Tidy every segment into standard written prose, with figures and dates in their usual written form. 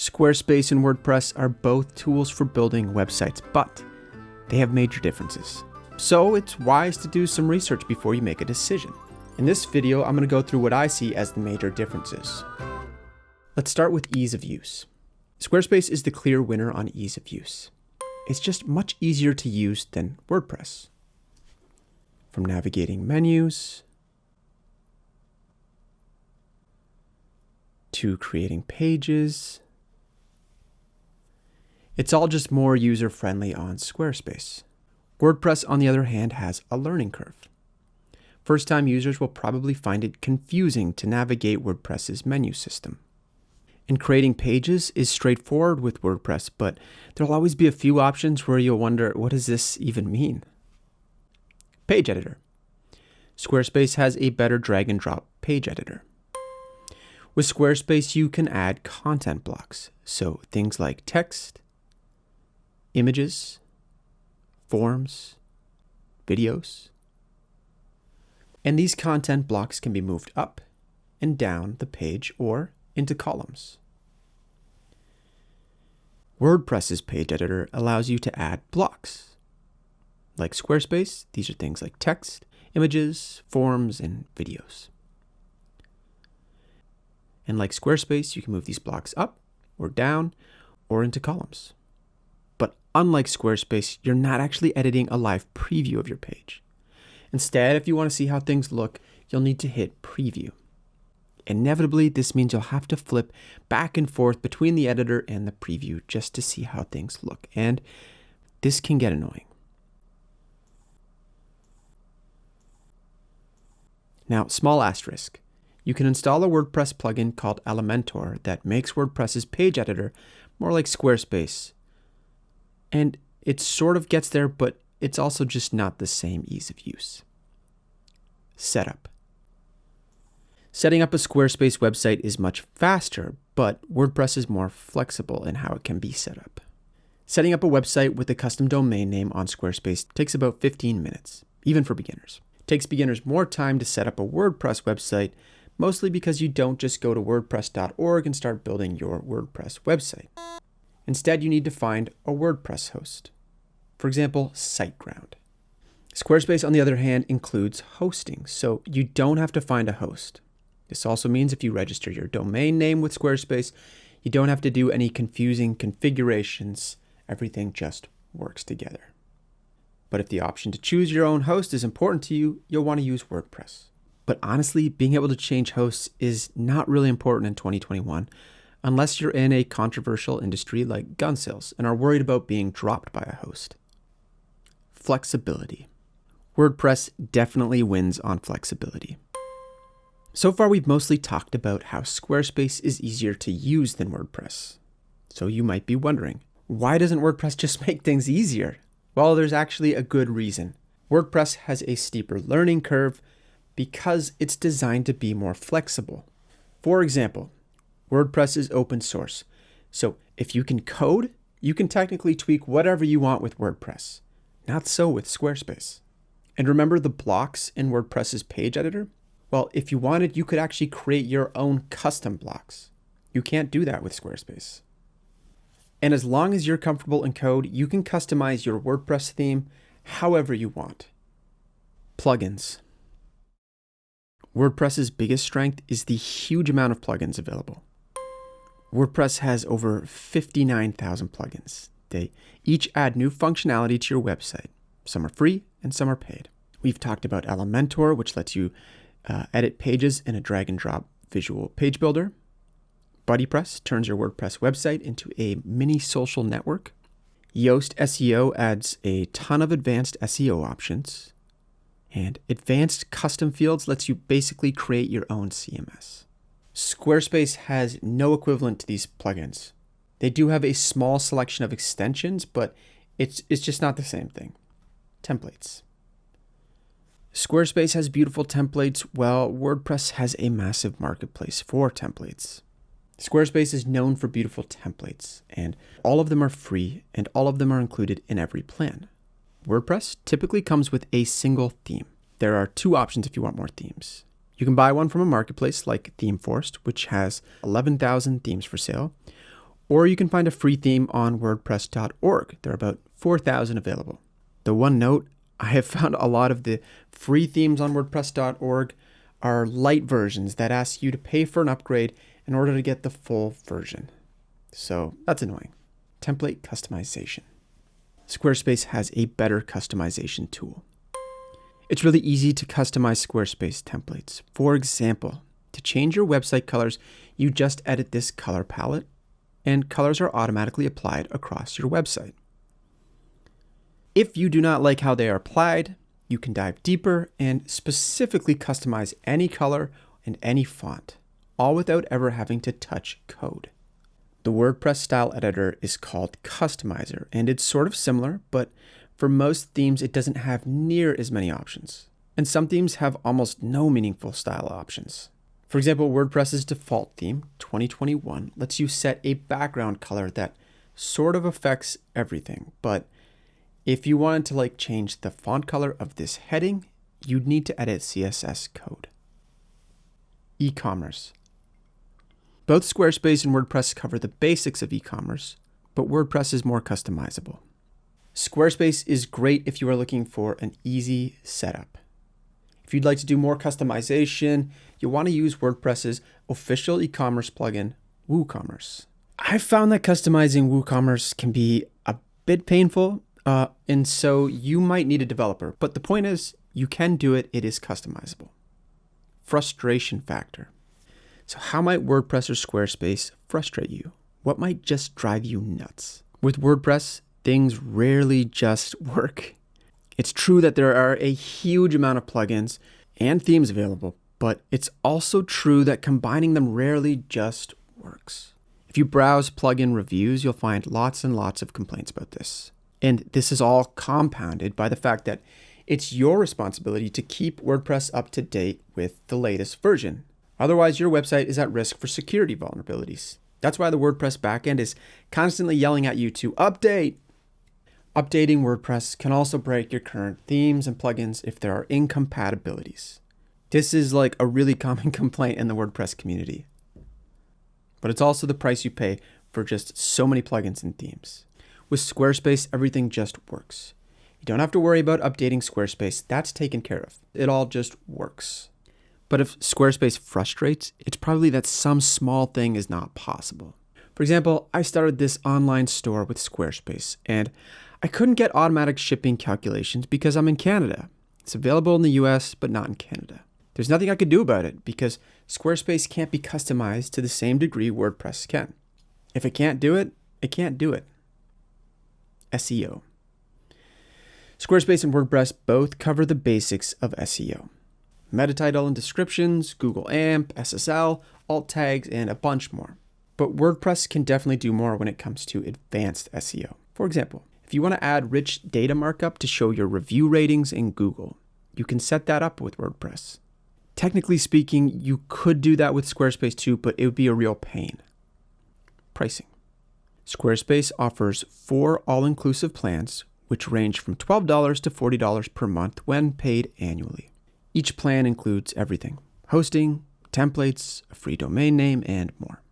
Squarespace and WordPress are both tools for building websites, but they have major differences. So it's wise to do some research before you make a decision. In this video, I'm going to go through what I see as the major differences. Let's start with ease of use. Squarespace is the clear winner on ease of use. It's just much easier to use than WordPress. From navigating menus, to creating pages, it's all just more user-friendly on Squarespace. WordPress, on the other hand, has a learning curve. First-time users will probably find it confusing to navigate WordPress's menu system. And creating pages is straightforward with WordPress, but there'll always be a few options where you'll wonder, what does this even mean? Page editor. Squarespace has a better drag-and-drop page editor. With Squarespace, you can add content blocks, so things like text, images, forms, videos. And these content blocks can be moved up and down the page or into columns. WordPress's page editor allows you to add blocks. Like Squarespace, these are things like text, images, forms, and videos. And like Squarespace, you can move these blocks up or down or into columns. But unlike Squarespace, you're not actually editing a live preview of your page. Instead, if you want to see how things look, you'll need to hit preview. Inevitably, this means you'll have to flip back and forth between the editor and the preview just to see how things look. And this can get annoying. Now, small asterisk. You can install a WordPress plugin called Elementor that makes WordPress's page editor more like Squarespace. And it sort of gets there, but it's also just not the same ease of use. Setup. Setting up a Squarespace website is much faster, but WordPress is more flexible in how it can be set up. Setting up a website with a custom domain name on Squarespace takes about 15 minutes, even for beginners. It takes beginners more time to set up a WordPress website, mostly because you don't just go to wordpress.org and start building your WordPress website. Instead, you need to find a WordPress host. For example, SiteGround. Squarespace, on the other hand, includes hosting, so you don't have to find a host. This also means if you register your domain name with Squarespace, you don't have to do any confusing configurations. Everything just works together. But if the option to choose your own host is important to you, you'll want to use WordPress. But honestly, being able to change hosts is not really important in 2021 unless you're in a controversial industry like gun sales and are worried about being dropped by a host. Flexibility. WordPress definitely wins on flexibility. So far, we've mostly talked about how Squarespace is easier to use than WordPress. So you might be wondering, why doesn't WordPress just make things easier? Well, there's actually a good reason. WordPress has a steeper learning curve because it's designed to be more flexible. For example, WordPress is open source. So if you can code, you can technically tweak whatever you want with WordPress. Not so with Squarespace. And remember the blocks in WordPress's page editor? Well, if you wanted, you could actually create your own custom blocks. You can't do that with Squarespace. And as long as you're comfortable in code, you can customize your WordPress theme however you want. Plugins. WordPress's biggest strength is the huge amount of plugins available. WordPress has over 59,000 plugins. They each add new functionality to your website. Some are free and some are paid. We've talked about Elementor, which lets you edit pages in a drag and drop visual page builder. BuddyPress turns your WordPress website into a mini social network. Yoast SEO adds a ton of advanced SEO options. And Advanced Custom Fields lets you basically create your own CMS. Squarespace has no equivalent to these plugins. They do have a small selection of extensions, but it's just not the same thing. Templates. Squarespace has beautiful templates, while WordPress has a massive marketplace for templates. Squarespace is known for beautiful templates, and all of them are free, and all of them are included in every plan. WordPress typically comes with a single theme. There are two options if you want more themes. You can buy one from a marketplace like ThemeForest, which has 11,000 themes for sale, Or you can find a free theme on WordPress.org. There are about 4,000 available. The one note, I have found a lot of the free themes on WordPress.org are light versions that ask you to pay for an upgrade in order to get the full version. So that's annoying. Template customization. Squarespace has a better customization tool. It's really easy to customize Squarespace templates. For example, to change your website colors, you just edit this color palette, and colors are automatically applied across your website. If you do not like how they are applied, you can dive deeper and specifically customize any color and any font, all without ever having to touch code. The WordPress style editor is called Customizer, and it's sort of similar, but for most themes, it doesn't have near as many options. And some themes have almost no meaningful style options. For example, WordPress's default theme, 2021, lets you set a background color that sort of affects everything. But if you wanted to change the font color of this heading, you'd need to edit CSS code. E-commerce. Both Squarespace and WordPress cover the basics of e-commerce, but WordPress is more customizable. Squarespace is great if you are looking for an easy setup. If you'd like to do more customization, you'll want to use WordPress's official e-commerce plugin, WooCommerce. I've found that customizing WooCommerce can be a bit painful, and so you might need a developer. But the point is, you can do it. It is customizable. Frustration factor. So how might WordPress or Squarespace frustrate you? What might just drive you nuts? With WordPress, things rarely just work. It's true that there are a huge amount of plugins and themes available, but it's also true that combining them rarely just works. If you browse plugin reviews, you'll find lots and lots of complaints about this. And this is all compounded by the fact that it's your responsibility to keep WordPress up to date with the latest version. Otherwise, your website is at risk for security vulnerabilities. That's why the WordPress backend is constantly yelling at you to update. Updating WordPress can also break your current themes and plugins if there are incompatibilities. This is a really common complaint in the WordPress community. But it's also the price you pay for just so many plugins and themes. With Squarespace, everything just works. You don't have to worry about updating Squarespace. That's taken care of. It all just works. But if Squarespace frustrates, it's probably that some small thing is not possible. For example, I started this online store with Squarespace, and I couldn't get automatic shipping calculations because I'm in Canada. It's available in the US, but not in Canada. There's nothing I could do about it because Squarespace can't be customized to the same degree WordPress can. If it can't do it, it can't do it. SEO. Squarespace and WordPress both cover the basics of SEO. Meta title and descriptions, Google AMP, SSL, alt tags, and a bunch more. But WordPress can definitely do more when it comes to advanced SEO. For example, if you want to add rich data markup to show your review ratings in Google, you can set that up with WordPress. Technically speaking, you could do that with Squarespace too, but it would be a real pain. Pricing. Squarespace offers 4 all-inclusive plans, which range from $12 to $40 per month when paid annually. Each plan includes everything: hosting, templates, a free domain name, and more.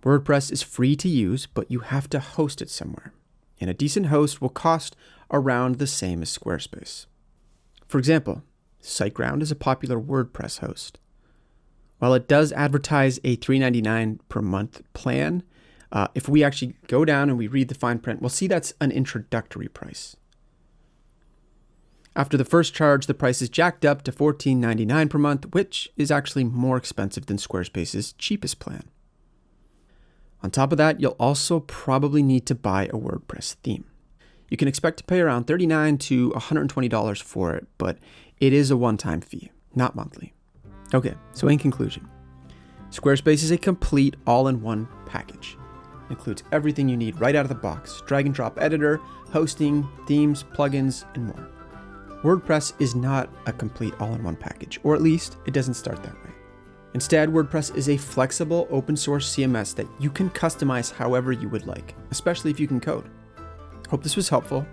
WordPress is free to use, but you have to host it somewhere. And a decent host will cost around the same as Squarespace. For example, SiteGround is a popular WordPress host. While it does advertise a $3.99 per month plan, if we actually go down and we read the fine print, we'll see that's an introductory price. After the first charge, the price is jacked up to $14.99 per month, which is actually more expensive than Squarespace's cheapest plan. On top of that, you'll also probably need to buy a WordPress theme. You can expect to pay around $39 to $120 for it, but it is a one-time fee, not monthly. Okay, so in conclusion, Squarespace is a complete all-in-one package. It includes everything you need right out of the box: drag and drop editor, hosting, themes, plugins, and more. WordPress is not a complete all-in-one package, or at least it doesn't start that way. Instead, WordPress is a flexible open source CMS that you can customize however you would like, especially if you can code. Hope this was helpful.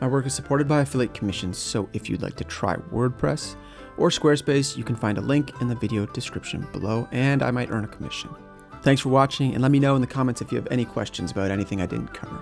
My work is supported by affiliate commissions, so if you'd like to try WordPress or Squarespace, you can find a link in the video description below, and I might earn a commission. Thanks for watching, and let me know in the comments if you have any questions about anything I didn't cover.